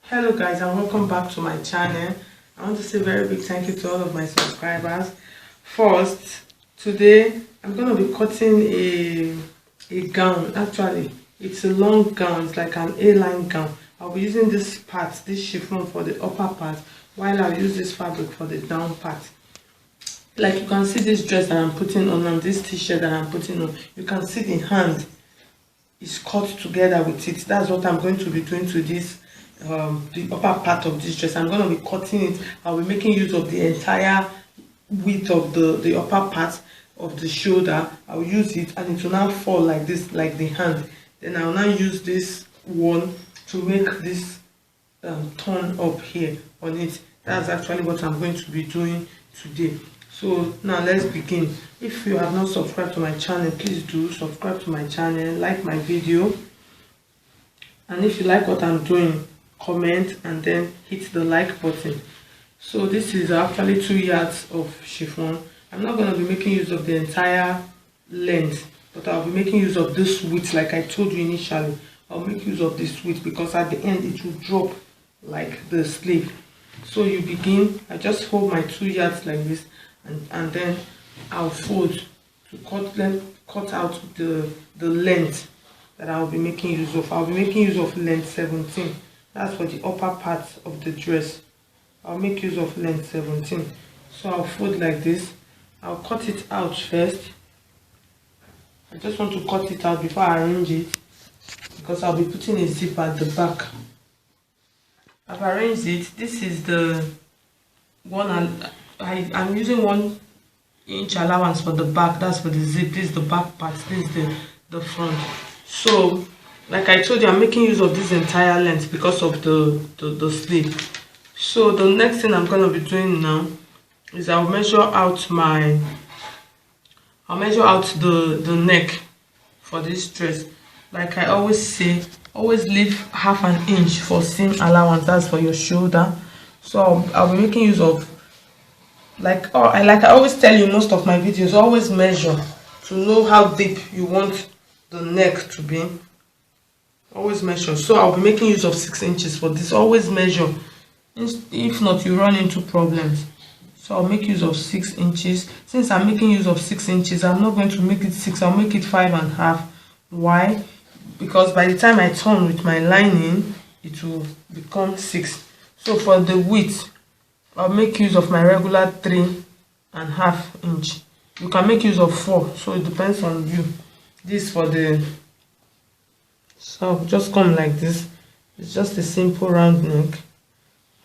Hello guys, and welcome back to my channel. I want to say a very big thank you to all of my subscribers. First, today I'm going to be cutting a gown. Actually, it's a long gown. It's like an A-line gown. I'll be using this part, this chiffon, for the upper part, while I'll use this fabric for the down part. Like you can see this dress that I'm putting on and this t-shirt that I'm putting on, you can see the hand is cut together with it. That's what I'm going to be doing to this the upper part of this dress. I'm going to be cutting it. I'll be making use of the entire width of the upper part of the shoulder. I'll use it and it will now fall like this, like the hand. Then I'll now use this one to make this turn up here on it. That's actually what I'm going to be doing today. So now let's begin. If you have not subscribed to my channel, please do subscribe to my channel, like my video, and if you like what I'm doing, comment and then hit the like button. So this is actually 2 yards of chiffon. I'm not going to be making use of the entire length, but I'll be making use of this width. Like I told you initially, I'll make use of this width because at the end it will drop like the sleeve. So you begin, I just hold my 2 yards like this, and then I'll fold to cut out the length that I'll be making use of. I'll be making use of length 17. That's for the upper part of the dress. I'll make use of length 17. So I'll fold like this. I'll cut it out first. I just want to cut it out before I arrange it, because I'll be putting a zip at the back. I've arranged it. This is the one I'm using 1 inch allowance for the back. That's for the zip. This is the back part. This is the front. So like I told you, I'm making use of this entire length because of the sleeve. So the next thing I'm going to be doing now is I'll measure out the neck for this dress. Like I always say, always leave half an inch for seam allowance. That's for your shoulder. So I'll be making use of, like I always tell you in most of my videos, always measure to know how deep you want the neck to be. Always measure. So I'll be making use of 6 inches for this. Always measure. If not, you run into problems. So I'll make use of 6 inches. Since I'm making use of 6 inches, I'm not going to make it 6. I'll make it 5.5. Why? Because by the time I turn with my lining, it will become 6. So for the width, I'll make use of my regular 3.5 inch. You can make use of 4, so it depends on you. This for the, so just come like this. It's just a simple round neck.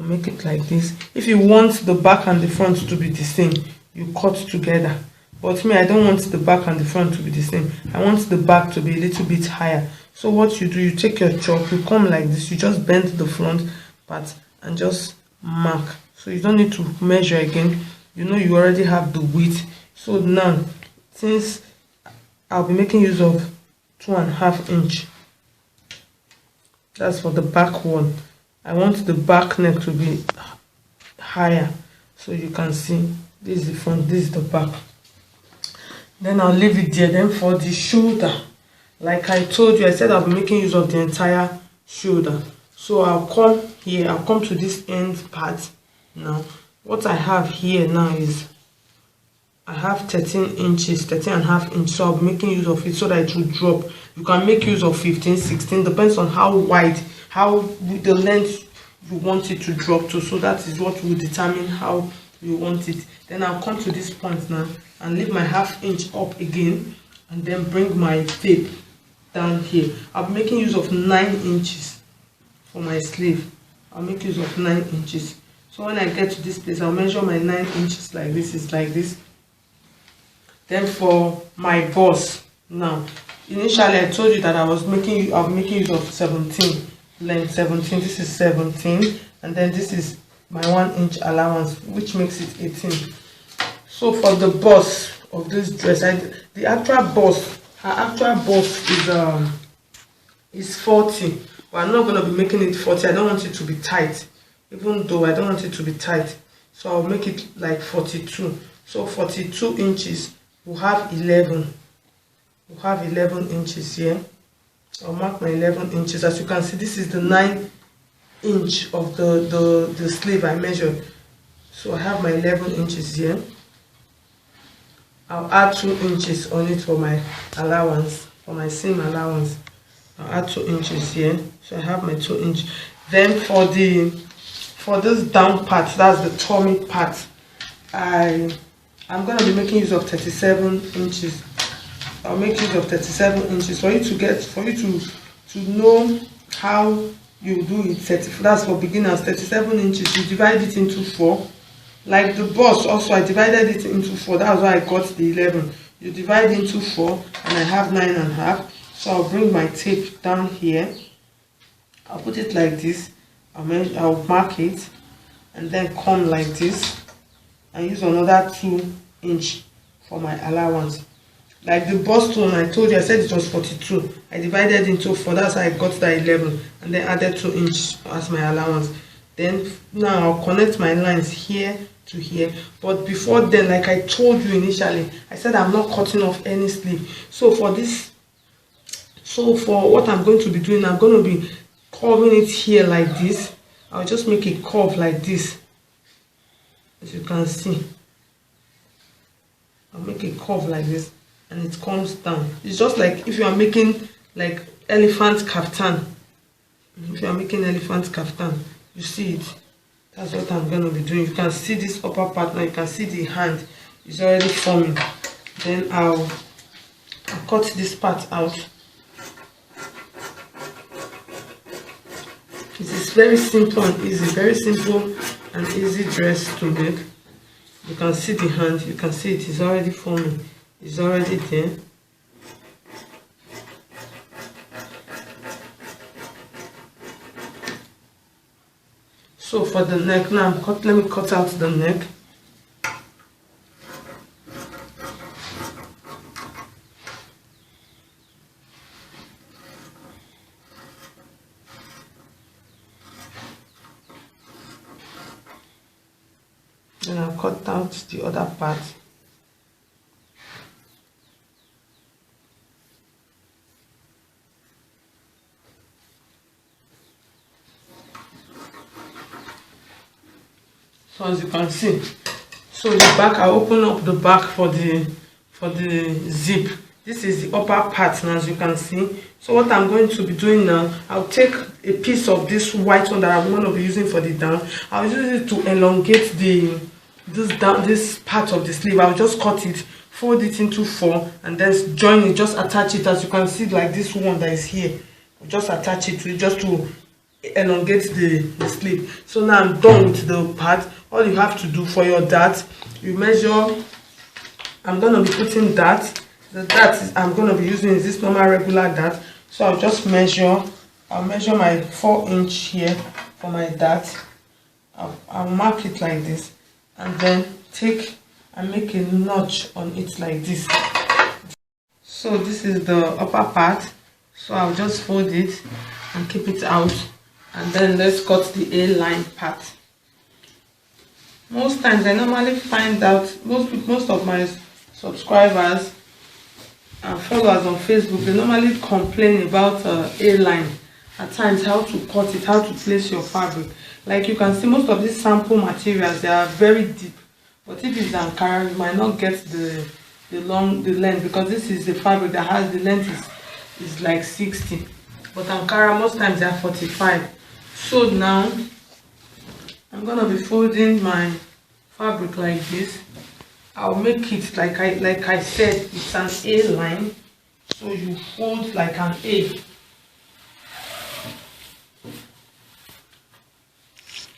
I'll make it like this. If you want the back and the front to be the same, you cut together. But me, I don't want the back and the front to be the same. I want the back to be a little bit higher. So what you do, you take your chalk, you come like this, you just bend the front part and just mark. So you don't need to measure again. You know you already have the width. So now, since I'll be making use of 2.5 inch, that's for the back one. I want the back neck to be higher, so you can see this is the front, this is the back. Then I'll leave it there. Then for the shoulder, like I told you, I said I'll be making use of the entire shoulder. So I'll come here, I'll come to this end part. Now what I have here now is I have 13 inches, 13.5 inches. So I'll be making use of it so that it will drop. You can make use of 15, 16, depends on how wide, how the length you want it to drop to. So that is what will determine how you want it. Then I'll come to this point now and leave my 1/2 inch up again, and then bring my tape down here. I'll be making use of 9 inches for my sleeve. I'll make use of 9 inches. So when I get to this place, I'll measure my 9 inches like this. Is like this. Then for my bust, now initially I told you that I'll be making use of 17 length, 17. This is 17, and then this is my 1 inch allowance, which makes it 18. So for the bust of this dress, the actual bust, her actual bust is 40, but I'm not going to be making it 40. I don't want it to be tight, even though I don't want it to be tight. So I'll make it like 42. So 42 inches, we'll have 11. We'll have 11 inches here. I'll mark my 11 inches. As you can see, this is the 9 inch of the sleeve I measured. So I have my 11 inches here. I'll add 2 inches on it for my allowance, for my seam allowance. I'll add 2 inches here. So I have my 2 inch. Then for this down part, that's the tummy part, I'm gonna be making use of 37 inches. I'll make use of 37 inches for you to know how you do it. That's for beginners. 37 inches, you divide it into 4. Like the bust also, I divided it into 4. That's why I got the 11. You divide into 4, and I have 9.5. So I'll bring my tape down here. I'll put it like this. I'll mark it, and then come like this, and use another 2 inch for my allowance. Like the bust one, I told you, I said it was 42. I divided into 4. That's how I got that 11, and then added 2 inch as my allowance. Then now I'll connect my lines here to here. But before then, like I told you initially, I said I'm not cutting off any sleeve. So for what I'm going to be doing, I'm going to be curving it here like this. I'll just make a curve like this, as you can see. I'll make a curve like this, and it comes down. It's just like if you are making like elephant kaftan. If you are making elephant kaftan, you see it. That's what I'm going to be doing. You can see this upper part now. You can see the hand is already forming. Then I'll cut this part out. It is very simple and easy. Very simple and easy dress to make. You can see the hand. You can see it is already forming. It's already there. So for the neck now, let me cut out the neck. Then I'll cut out the other part. So as you can see, so the back, I open up the back for the zip. This is the upper part now, as you can see. So what I'm going to be doing now, I'll take a piece of this white one that I'm going to be using for the down. I'll use it to elongate this part of the sleeve. I'll just cut it, fold it into 4, and then join it, just attach it, as you can see, like this one that is here. I'll just attach it to just to elongate the sleeve. So now I'm done with the part. All you have to do for your dart, you measure. I'm going to be putting dart. The dart I'm going to be using is this normal regular dart. So I'll just measure. I'll measure my 4 inch here for my dart. I'll mark it like this, and then take and make a notch on it like this. So this is the upper part. So I'll just fold it and keep it out, and then let's cut the A-line part. Most times I normally find out most of my subscribers and followers on Facebook, they normally complain about A-line at times, how to cut it, how to place your fabric. Like you can see, most of these sample materials, they are very deep, but if it's Ankara, you might not get the length, because this is the fabric that has the length is like 60, but Ankara most times they are 45. So now I'm gonna be folding my fabric like this. I'll make it like I said, it's an A line, so you fold like an A.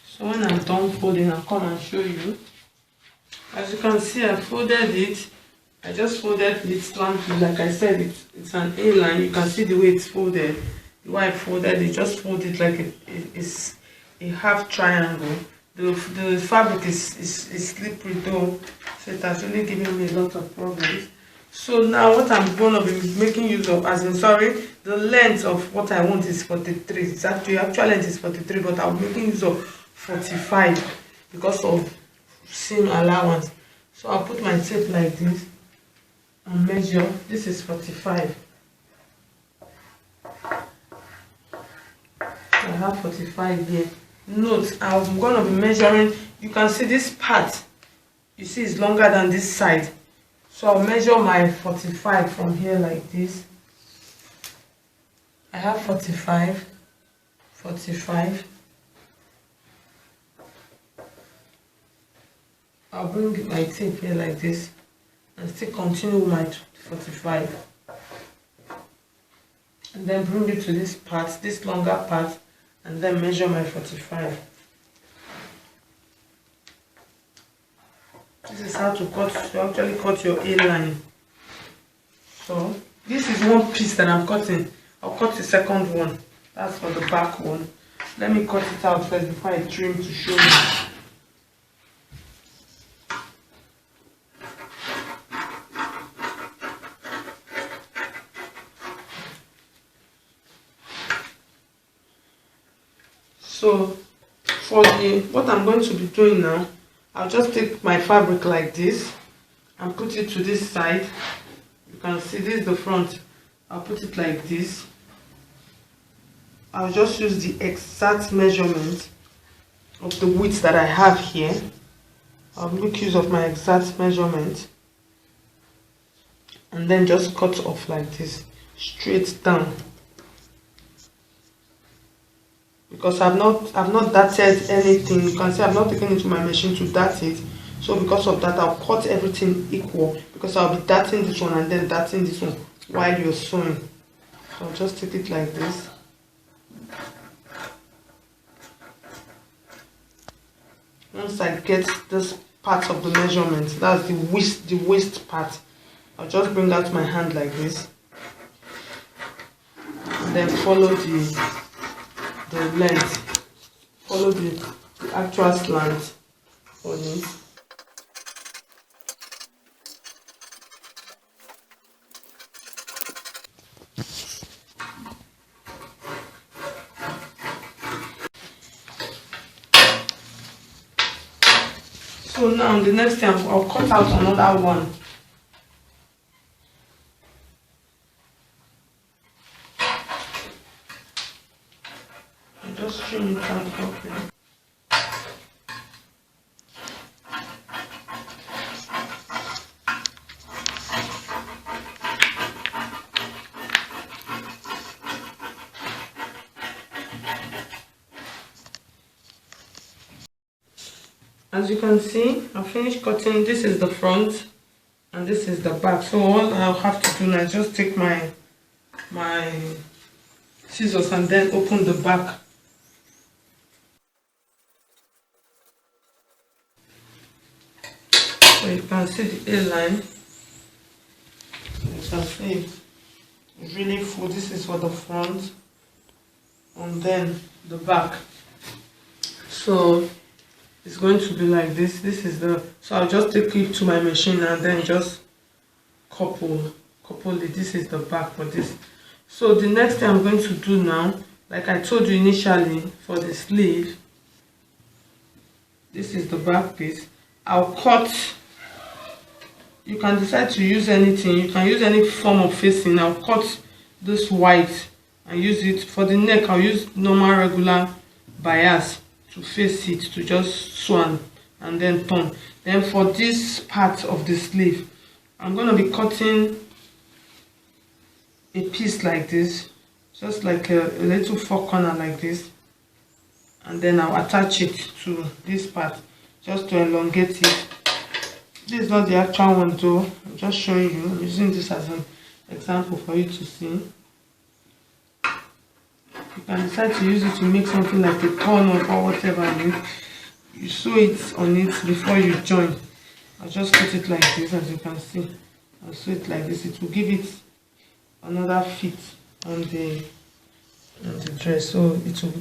So when I'm done folding, I'll come and show you. As you can see, I folded it. I just folded it slightly. Like I said, it's an A line. You can see the way it's folded. The way I folded it, just fold it like it's a half triangle. The fabric is slippery though, so it has really given me a lot of problems. So now what I'm going to be making use of, the length of what I want is 43. It's actual length is 43, but I'm making use of 45 because of seam allowance. So I'll put my tape like this and measure. This is 45. I have 45 here. note, I'm going to be measuring. You can see this part, you see it's longer than this side, so I'll measure my 45 from here like this. I have 45, 45. I'll bring my tape here like this and still continue with my 45, and then bring it to this part, this longer part, and then measure my 45. This is how to actually cut your A-line. So this is one piece that I'm cutting. I'll cut the second one. That's for the back one. Let me cut it out first before I trim to show you. So for what I'm going to be doing now, I'll just take my fabric like this and put it to this side. You can see this is the front. I'll put it like this. I'll just use the exact measurement of the width that I have here. I'll make use of my exact measurement and then just cut off like this, straight down. Because I've not darted anything. You can see I've not taken it to my machine to dart it. So because of that, I'll cut everything equal, because I'll be darting this one and then darting this one while you're sewing. So I'll just take it like this. Once I get this part of the measurement, that's the waist part, I'll just bring out my hand like this and then follow the length, follow the actual slant on it. So now the next thing, I'll cut out another one. Just trim it out properly. As you can see, I finished cutting. This is the front and this is the back. So all I'll have to do now is just take my scissors and then open the back. So you can see the A-line. You can see it's really full. This is for the front and then the back. So it's going to be like this. This is the, so I'll just take it to my machine and then just couple it. This is the back for this. So the next thing I'm going to do now, like I told you initially, for the sleeve, this is the back piece. I'll cut. You can decide to use anything. You can use any form of facing. I'll cut this white and use it for the neck. I'll use normal regular bias to face it, to just sew and then turn. Then for this part of the sleeve, I'm going to be cutting a piece like this, just like a little four corner like this, and then I'll attach it to this part just to elongate it. This is not the actual one though, I'm just showing you. I'm using this as an example for you to see. You can decide to use it to make something like a corner or whatever. You sew it on it before you join. I'll just put it like this, as you can see. I'll sew it like this. It will give it another fit on the dress. So it will,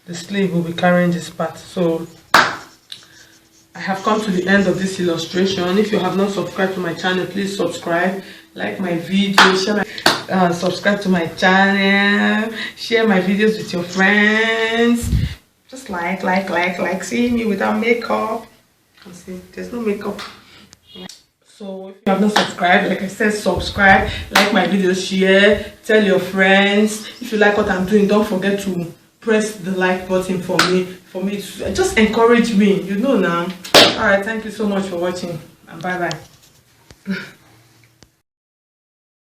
the sleeve will be carrying this part. So I have come to the end of this illustration. If you have not subscribed to my channel, please subscribe, like my video, share my subscribe to my channel, share my videos with your friends. Just like see me without makeup. See, there's no makeup. So if you have not subscribed, like I said, subscribe, like my videos, share, tell your friends. If you like what I'm doing, don't forget to press the like button for me to just encourage me, you know now. All right, thank you so much for watching, and bye bye.